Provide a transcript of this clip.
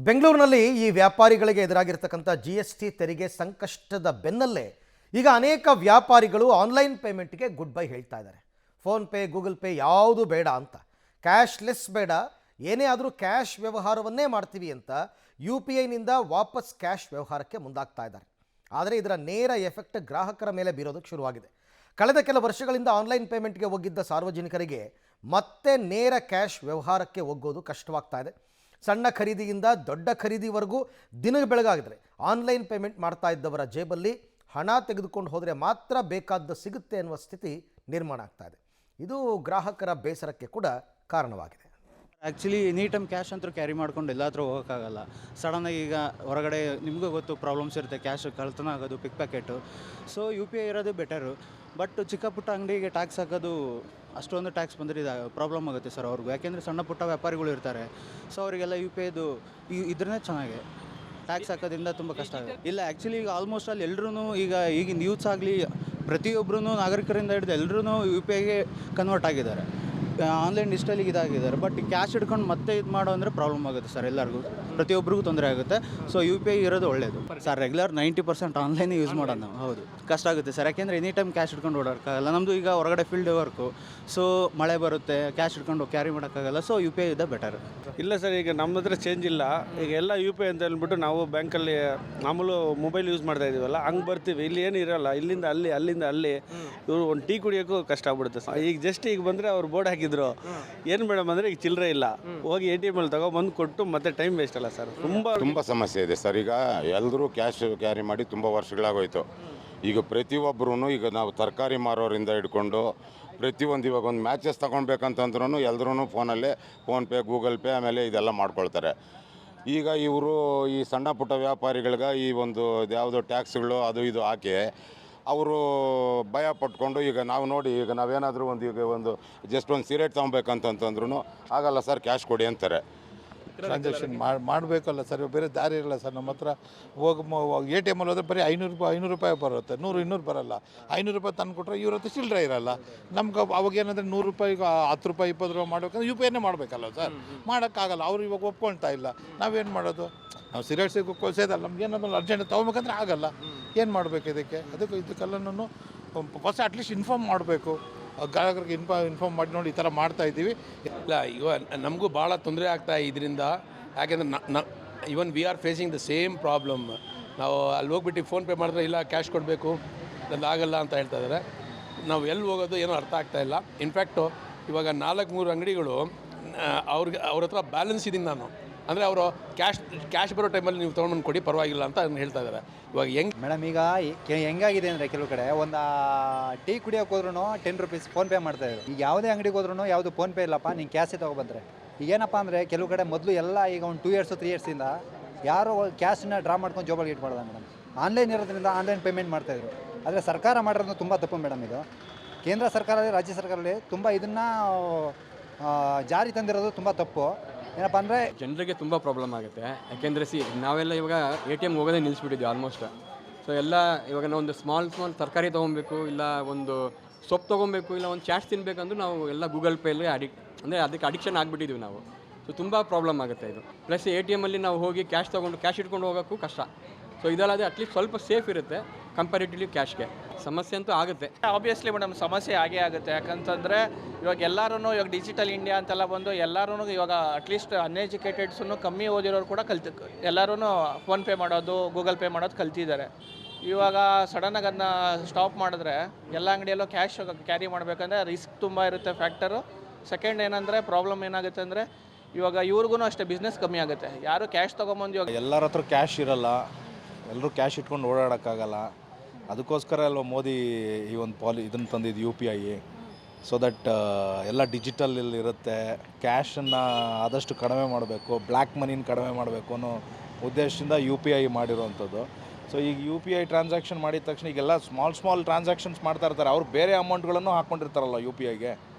ಬೆಂಗಳೂರಿನಲ್ಲಿ ಈ ವ್ಯಾಪಾರಿಗಳಿಗೆ ಎದುರಾಗಿರ್ತಕ್ಕಂಥ GST ತೆರಿಗೆ ಸಂಕಷ್ಟದ ಬೆನ್ನಲ್ಲೇ ಈಗ ಅನೇಕ ವ್ಯಾಪಾರಿಗಳು ಆನ್ಲೈನ್ ಪೇಮೆಂಟ್ಗೆ ಗುಡ್ ಬೈ ಹೇಳ್ತಾ ಇದ್ದಾರೆ. ಫೋನ್ ಪೇ, ಗೂಗಲ್ ಪೇ ಯಾವುದು ಬೇಡ ಅಂತ, ಕ್ಯಾಶ್ಲೆಸ್ ಬೇಡ, ಏನೇ ಆದರೂ ಕ್ಯಾಶ್ ವ್ಯವಹಾರವನ್ನೇ ಮಾಡ್ತೀವಿ ಅಂತ UPI ನಿಂದ ವಾಪಸ್ ಕ್ಯಾಶ್ ವ್ಯವಹಾರಕ್ಕೆ ಮುಂದಾಗ್ತಾ ಇದ್ದಾರೆ. ಆದರೆ ಇದರ ನೇರ ಎಫೆಕ್ಟ್ ಗ್ರಾಹಕರ ಮೇಲೆ ಬೀರೋದಕ್ಕೆ ಶುರುವಾಗಿದೆ. ಕಳೆದ ಕೆಲ ವರ್ಷಗಳಿಂದ ಆನ್ಲೈನ್ ಪೇಮೆಂಟ್ಗೆ ಒಗ್ಗಿದ್ದ ಸಾರ್ವಜನಿಕರಿಗೆ ಮತ್ತೆ ನೇರ ಕ್ಯಾಶ್ ವ್ಯವಹಾರಕ್ಕೆ ಒಗ್ಗೋದು ಕಷ್ಟವಾಗ್ತಾ ಇದೆ. ಸಣ್ಣ ಖರೀದಿಯಿಂದ ದೊಡ್ಡ ಖರೀದಿವರೆಗೂ ದಿನ ಬೆಳಗಾಗಿದ್ರೆ ಆನ್ಲೈನ್ ಪೇಮೆಂಟ್ ಮಾಡ್ತಾ ಇದ್ದವರ ಜೇಬಲ್ಲಿ ಹಣ ತೆಗೆದುಕೊಂಡು ಹೋದರೆ ಮಾತ್ರ ಬೇಕಾದ್ದು ಸಿಗುತ್ತೆ ಅನ್ನುವ ಸ್ಥಿತಿ ನಿರ್ಮಾಣ ಆಗ್ತಾ ಇದೆ. ಇದು ಗ್ರಾಹಕರ ಬೇಸರಕ್ಕೆ ಕೂಡ ಕಾರಣವಾಗಿದೆ. ಆ್ಯಕ್ಚುಲಿ ಎನಿ ಟೈಮ್ ಕ್ಯಾಶ್ ಅಂತೂ ಕ್ಯಾರಿ ಮಾಡ್ಕೊಂಡು ಎಲ್ಲಾದರೂ ಹೋಗೋಕ್ಕಾಗಲ್ಲ. ಸಡನ್ನಾಗಿ ಈಗ ಹೊರಗಡೆ ನಿಮಗೂ ಗೊತ್ತು ಪ್ರಾಬ್ಲಮ್ಸ್ ಇರುತ್ತೆ, ಕ್ಯಾಶ್ ಕಳ್ತನ ಆಗೋದು, ಪಿಕ್ ಪ್ಯಾಕೆಟು. ಸೊ UPI ಇರೋದು ಬೆಟರು. ಬಟ್ ಚಿಕ್ಕ ಪುಟ್ಟ ಅಂಗಡಿಗೆ ಟ್ಯಾಕ್ಸ್ ಹಾಕೋದು, ಅಷ್ಟೊಂದು ಟ್ಯಾಕ್ಸ್ ಬಂದರೆ ಪ್ರಾಬ್ಲಮ್ ಆಗುತ್ತೆ ಸರ್ ಅವ್ರಿಗೂ. ಯಾಕೆಂದರೆ ಸಣ್ಣ ಪುಟ್ಟ ವ್ಯಾಪಾರಿಗಳು ಇರ್ತಾರೆ. ಸೊ ಅವರಿಗೆಲ್ಲ UPIದು ಇದ್ರೇ ಚೆನ್ನಾಗಿ ಟ್ಯಾಕ್ಸ್ ಹಾಕೋದ್ರಿಂದ ತುಂಬ ಕಷ್ಟ ಆಗುತ್ತೆ. ಇಲ್ಲ ಆ್ಯಕ್ಚುಲಿ ಈಗ ಆಲ್ಮೋಸ್ಟ್ ಅಲ್ಲಿ ಎಲ್ಲರೂ ಈಗಿನ ಯೂತ್ಸ್ ಆಗಲಿ ಪ್ರತಿಯೊಬ್ಬರೂ ನಾಗರಿಕರಿಂದ ಹಿಡಿದು ಎಲ್ಲರೂ UPIಗೆ ಕನ್ವರ್ಟ್ ಆಗಿದ್ದಾರೆ. ಆನ್ಲೈನ್ ಡಿಜಿಟಲಿಗೆ ಇದಾಗಿದ್ದಾರೆ. ಬಟ್ ಕ್ಯಾಶ್ ಹಿಡ್ಕೊಂಡು ಮತ್ತೆ ಇದು ಮಾಡೋ ಅಂದರೆ ಪ್ರಾಬ್ಲಮ್ ಆಗುತ್ತೆ ಸರ್. ಎಲ್ಲರಿಗೂ ಪ್ರತಿಯೊಬ್ಬರಿಗೂ ತೊಂದರೆ ಆಗುತ್ತೆ. ಸೊ UPI ಇರೋದು ಒಳ್ಳೆಯದು ಸರ್. ರೆಗ್ಯುಲರ್ 90% ಆನ್ಲೈನೇ ಯೂಸ್ ಮಾಡೋದು ನಾವು. ಹೌದು, ಕಷ್ಟ ಆಗುತ್ತೆ ಸರ್. ಯಾಕೆಂದರೆ ಎನಿ ಟೈಮ್ ಕ್ಯಾಶ್ ಹಿಡ್ಕೊಂಡು ಓಡೋಕ್ಕಾಗಲ್ಲ. ನಮ್ಮದು ಈಗ ಹೊರಗಡೆ ಫೀಲ್ಡ್ ವರ್ಕು. ಸೊ ಮಳೆ ಬರುತ್ತೆ, ಕ್ಯಾಶ್ ಹಿಡ್ಕೊಂಡು ಕ್ಯಾರಿ ಮಾಡೋಕ್ಕಾಗಲ್ಲ. ಸೊ UPI ಇದೆ ಬೆಟರ್. ಇಲ್ಲ ಸರ್, ಈಗ ನಮ್ಮ ಹತ್ರ ಚೇಂಜ್ ಇಲ್ಲ. ಈಗ ಎಲ್ಲ UPI ಅಂತ ಹೇಳ್ಬಿಟ್ಟು ನಾವು ಬ್ಯಾಂಕಲ್ಲಿ ಮಾಮೂಲು ಮೊಬೈಲ್ ಯೂಸ್ ಮಾಡ್ತಾ ಇದೀವಲ್ಲ, ಹಂಗೆ ಬರ್ತೀವಿ. ಇಲ್ಲಿ ಏನು ಇರೋಲ್ಲ, ಇಲ್ಲಿಂದ ಅಲ್ಲಿ ಅಲ್ಲಿಂದ ಅಲ್ಲಿ. ಇವರು ಒಂದು ಟೀ ಕುಡಿಯೋಕ್ಕೂ ಕಷ್ಟ ಆಗ್ಬಿಡುತ್ತೆ ಸರ್. ಈಗ ಜಸ್ಟ್ ಈಗ ಬಂದರೆ ಅವ್ರು ಬೋರ್ಡ್ ಹಾಕಿದ್ರು, ಏನು ಮೇಡಮ್ ಅಂದರೆ ಈಗ ಚಿಲ್ಲರೆ ಇಲ್ಲ, ಹೋಗಿ ATM ಅಲ್ಲಿ ತಗೊಬಂದು ಕೊಟ್ಟು ಮತ್ತೆ ಟೈಮ್ ವೇಸ್ಟ್ ಅಲ್ಲ ಸರ್. ತುಂಬ ಸಮಸ್ಯೆ ಇದೆ ಸರ್. ಈಗ ಎಲ್ಲರೂ ಕ್ಯಾಶ್ ಕ್ಯಾರಿ ಮಾಡಿ ತುಂಬ ವರ್ಷಗಳಾಗೋಯ್ತು. ಈಗ ಪ್ರತಿಯೊಬ್ಬರೂ, ಈಗ ನಾವು ತರಕಾರಿ ಮಾರೋರಿಂದ ಹಿಡ್ಕೊಂಡು ಪ್ರತಿಯೊಂದು, ಇವಾಗ ಒಂದು ಮ್ಯಾಚಸ್ ತೊಗೊಳ್ಬೇಕಂತಂದ್ರೂ ಎಲ್ಲರೂ ಫೋನಲ್ಲೇ ಫೋನ್ಪೇ, ಗೂಗಲ್ ಪೇ ಆಮೇಲೆ ಇದೆಲ್ಲ ಮಾಡ್ಕೊಳ್ತಾರೆ. ಈಗ ಇವರು ಈ ಸಣ್ಣ ಪುಟ್ಟ ವ್ಯಾಪಾರಿಗಳಿಗೆ ಈ ಒಂದು ಯಾವುದೋ ಟ್ಯಾಕ್ಸ್ಗಳು ಅದು ಇದು ಹಾಕಿ ಅವರು ಭಯ ಪಟ್ಕೊಂಡು, ಈಗ ನಾವು ನೋಡಿ, ಈಗ ನಾವೇನಾದರೂ ಒಂದು ಜಸ್ಟ್ ಒಂದು ಸಿಗರೇಟ್ ತೊಗೊಬೇಕಂತಂದ್ರೂ ಆಗಲ್ಲ ಸರ್, ಕ್ಯಾಶ್ ಕೊಡಿ ಅಂತಾರೆ. ಟ್ರಾನ್ಸಾಕ್ಷನ್ ಮಾಡಬೇಕಲ್ಲ ಸರ್. ಬೇರೆ ದಾರಿ ಇರಲ್ಲ ಸರ್. ನಮ್ಮ ಹತ್ರ ATM ಅಲ್ಲಿ ಹೋದ್ರೆ ಬರೀ 500 ರೂಪಾಯಿ ಬರುತ್ತೆ, 100-200 ಬರೋಲ್ಲ. 500 ರೂಪಾಯಿ ತಂದು ಕೊಟ್ಟರೆ ಇವ್ರ ಹತ್ರ ಚಿಲ್ಲರೆ ಇರಲ್ಲ. ನಮ್ಗೆ ಅವಾಗ ಏನಂದರೆ 100 ರೂಪಾಯಿಗೆ 10 ರೂಪಾಯಿ 20 ರೂಪಾಯಿ ಮಾಡ್ಬೇಕಂದ್ರೆ UPIನೇ ಮಾಡಬೇಕಲ್ಲ ಸರ್. ಮಾಡೋಕ್ಕಾಗಲ್ಲ. ಅವ್ರು ಇವಾಗ ಒಪ್ಕೊಳ್ತಾ ಇಲ್ಲ. ನಾವೇನು ಮಾಡೋದು? ನಾವು ಸಿಗರೇಟ್ಸಿಗೆ ಸೇದಲ್ಲ, ನಮ್ಗೆ ಏನಾದ್ರು ಅರ್ಜೆಂಟ್ ತೊಗೊಬೇಕಂದ್ರೆ ಆಗಲ್ಲ. ಏನು ಮಾಡಬೇಕು ಇದಕ್ಕೆಲ್ಲನೂ ಫಸ್ಟ್ ಅಟ್ಲೀಸ್ಟ್ ಇನ್ಫಾರ್ಮ್ ಮಾಡಬೇಕು. ಗ್ರಾಹಕರಿಗೆ ಇನ್ಫಾರ್ಮ್ ಮಾಡಿ ನೋಡಿ ಈ ಥರ ಮಾಡ್ತಾ ಇದ್ದೀವಿ. ಇಲ್ಲ, ಇವ ನಮಗೂ ಭಾಳ ತೊಂದರೆ ಆಗ್ತಾ ಇದರಿಂದ. ಯಾಕೆಂದರೆ ಇವನ್ we are facing the same problem. ನಾವು ಅಲ್ಲಿ ಹೋಗ್ಬಿಟ್ಟು ಫೋನ್ಪೇ ಮಾಡಿದ್ರೆ ಇಲ್ಲ ಕ್ಯಾಶ್ ಕೊಡಬೇಕು, ನಂದು ಆಗಲ್ಲ ಅಂತ ಹೇಳ್ತಾ ಇದ್ದಾರೆ. ನಾವು ಎಲ್ಲಿ ಹೋಗೋದು ಏನೋ ಅರ್ಥ ಆಗ್ತಾ ಇಲ್ಲ. ಇನ್ಫ್ಯಾಕ್ಟು ಇವಾಗ 4-3 ಅಂಗಡಿಗಳು ಅವ್ರ ಹತ್ರ ಬ್ಯಾಲೆನ್ಸ್ ಇದೀನಿ ನಾನು ಅಂದರೆ, ಅವರು ಕ್ಯಾಶ್ ಬರೋ ಟೈಮಲ್ಲಿ ನೀವು ತೊಗೊಂಡು ಕೊಡಿ ಪರವಾಗಿಲ್ಲ ಅಂತ ಹೇಳ್ತಾ ಇದ್ದಾರೆ. ಇವಾಗ ಮೇಡಮ್ ಈಗ ಹೆಂಗಾಗಿದೆ ಅಂದರೆ, ಕೆಲವು ಕಡೆ ಒಂದು ಟೀ ಕುಡಿಯೋಕೆ ಹೋದ್ರೂ 10 ರೂಪೀಸ್ ಫೋನ್ಪೇ ಮಾಡ್ತಾಯಿದ್ರು. ಈಗ ಯಾವುದೇ ಅಂಗಡಿಗೆ ಹೋದ್ರೂ ಯಾವುದು ಫೋನ್ಪೇ ಇಲ್ಲಪ್ಪ, ನೀನು ಕ್ಯಾಶೇ ತೊಗೊಬಂದ್ರೆ. ಈಗೇನಪ್ಪ ಅಂದರೆ, ಕೆಲವು ಕಡೆ ಮೊದಲು ಎಲ್ಲ ಈಗ ಒಂದು 2 ಇಯರ್ಸು 3 ಇಯರ್ಸಿಂದ ಯಾರು ಕ್ಯಾಶನ್ನ ಡ್ರಾ ಮಾಡ್ಕೊಂಡು ಜೋಬಲ್ಲಿ ಇಟ್ಬಾರ್ದು ಮೇಡಮ್. ಆನ್ಲೈನ್ ಇರೋದ್ರಿಂದ ಆನ್ಲೈನ್ ಪೇಮೆಂಟ್ ಮಾಡ್ತಾಯಿದ್ರು. ಆದರೆ ಸರ್ಕಾರ ಮಾಡಿರೋದು ತುಂಬ ತಪ್ಪು ಮೇಡಮ್. ಇದು ಕೇಂದ್ರ ಸರ್ಕಾರದಲ್ಲಿ, ರಾಜ್ಯ ಸರ್ಕಾರದಲ್ಲಿ ತುಂಬ ಇದನ್ನು ಜಾರಿ ತಂದಿರೋದು ತುಂಬ ತಪ್ಪು. ಏನಪ್ಪ ಅಂದರೆ ಜನರಿಗೆ ತುಂಬ ಪ್ರಾಬ್ಲಮ್ ಆಗುತ್ತೆ. ಯಾಕೆಂದರೆ ನಾವೆಲ್ಲ ಇವಾಗ ATM ಹೋಗೋದೇ ನಿಲ್ಲಿಸ್ಬಿಟ್ಟಿದ್ವಿ ಆಲ್ಮೋಸ್ಟ್. ಸೊ ಎಲ್ಲ ಇವಾಗ ನಾವು ಒಂದು ಸ್ಮಾಲ್ ತರಕಾರಿ ತೊಗೊಬೇಕು, ಇಲ್ಲ ಒಂದು ಸೊಪ್ಪು ತೊಗೊಬೇಕು, ಇಲ್ಲ ಒಂದು ಚಾಟ್ಸ್ ತಿನ್ನಬೇಕಂದ್ರೂ ನಾವು ಎಲ್ಲ ಗೂಗಲ್ ಪೇಲಿ ಅದಕ್ಕೆ ಅಡಿಕ್ಷನ್ ಆಗಿಬಿಟ್ಟಿದ್ವಿ ನಾವು. ಸೊ ತುಂಬ ಪ್ರಾಬ್ಲಮ್ ಆಗುತ್ತೆ ಇದು. ಪ್ಲಸ್ ATM ಅಲ್ಲಿ ನಾವು ಹೋಗಿ ಕ್ಯಾಶ್ ಇಟ್ಕೊಂಡು ಹೋಗೋಕ್ಕೂ ಕಷ್ಟ. ಸೊ ಇದಲ್ಲದೆ ಅಟ್ಲೀಸ್ಟ್ ಸ್ವಲ್ಪ ಸೇಫ್ ಇರುತ್ತೆ ಕಂಪ್ಯಾರಿಟಿವ್ಲಿ ಕ್ಯಾಶ್ಗೆ. ಸಮಸ್ಯೆ ಅಂತೂ ಆಗುತ್ತೆ. ಆಬ್ವಿಯಸ್ಲಿ ಮೇಡಮ್, ಸಮಸ್ಯೆ ಆಗೇ ಆಗುತ್ತೆ. ಯಾಕಂತಂದರೆ ಇವಾಗ ಎಲ್ಲರೂ ಇವಾಗ ಡಿಜಿಟಲ್ ಇಂಡಿಯಾ ಅಂತೆಲ್ಲ ಬಂದು ಎಲ್ಲರೂ ಇವಾಗ ಅಟ್ಲೀಸ್ಟ್ ಅನ್ಎಜುಕೇಟೆಡ್ಸನ್ನು ಕಮ್ಮಿ ಓದಿರೋರು ಕೂಡ ಎಲ್ಲರೂ ಫೋನ್ಪೇ ಮಾಡೋದು, ಗೂಗಲ್ ಪೇ ಮಾಡೋದು ಕಲ್ತಿದ್ದಾರೆ. ಇವಾಗ ಸಡನ್ನಾಗಿ ಅದನ್ನ ಸ್ಟಾಪ್ ಮಾಡಿದ್ರೆ ಎಲ್ಲ ಅಂಗಡಿಯಲ್ಲೂ ಕ್ಯಾಶ್ ಕ್ಯಾರಿ ಮಾಡಬೇಕಂದ್ರೆ ರಿಸ್ಕ್ ತುಂಬ ಇರುತ್ತೆ ಫ್ಯಾಕ್ಟರು. ಸೆಕೆಂಡ್ ಏನಂದರೆ ಪ್ರಾಬ್ಲಮ್ ಏನಾಗುತ್ತೆ ಅಂದರೆ, ಇವಾಗ ಇವ್ರಿಗೂ ಅಷ್ಟೇ ಬಿಸ್ನೆಸ್ ಕಮ್ಮಿ ಆಗುತ್ತೆ. ಯಾರು ಕ್ಯಾಶ್ ತೊಗೊಂಬಂದು ಇವಾಗ ಎಲ್ಲರ ಹತ್ರ ಕ್ಯಾಶ್ ಇರಲ್ಲ, ಎಲ್ಲರೂ ಕ್ಯಾಶ್ ಇಟ್ಕೊಂಡು ಓಡಾಡೋಕ್ಕಾಗಲ್ಲ. ಅದಕ್ಕೋಸ್ಕರ ಅಲ್ವ ಮೋದಿ ಈ ಒಂದು ಇದನ್ನು ತಂದಿದ್ದು UPI. ಸೊ ದಟ್ ಎಲ್ಲ ಡಿಜಿಟಲಲ್ಲಿ ಇರುತ್ತೆ. ಕ್ಯಾಶನ್ನು ಆದಷ್ಟು ಕಡಿಮೆ ಮಾಡಬೇಕು, ಬ್ಲ್ಯಾಕ್ ಮನಿನ ಕಡಿಮೆ ಮಾಡಬೇಕು ಅನ್ನೋ ಉದ್ದೇಶದಿಂದ UPI ಮಾಡಿರೋವಂಥದ್ದು. ಸೊ ಈಗ UPI ಟ್ರಾನ್ಸಾಕ್ಷನ್ ಮಾಡಿದ ತಕ್ಷಣ ಈಗೆಲ್ಲ ಸ್ಮಾಲ್ ಟ್ರಾನ್ಸಾಕ್ಷನ್ಸ್ ಮಾಡ್ತಾ ಇರ್ತಾರೆ. ಅವ್ರು ಬೇರೆ ಅಮೌಂಟ್ಗಳನ್ನು ಹಾಕ್ಕೊಂಡಿರ್ತಾರಲ್ಲ UPIಗೆ.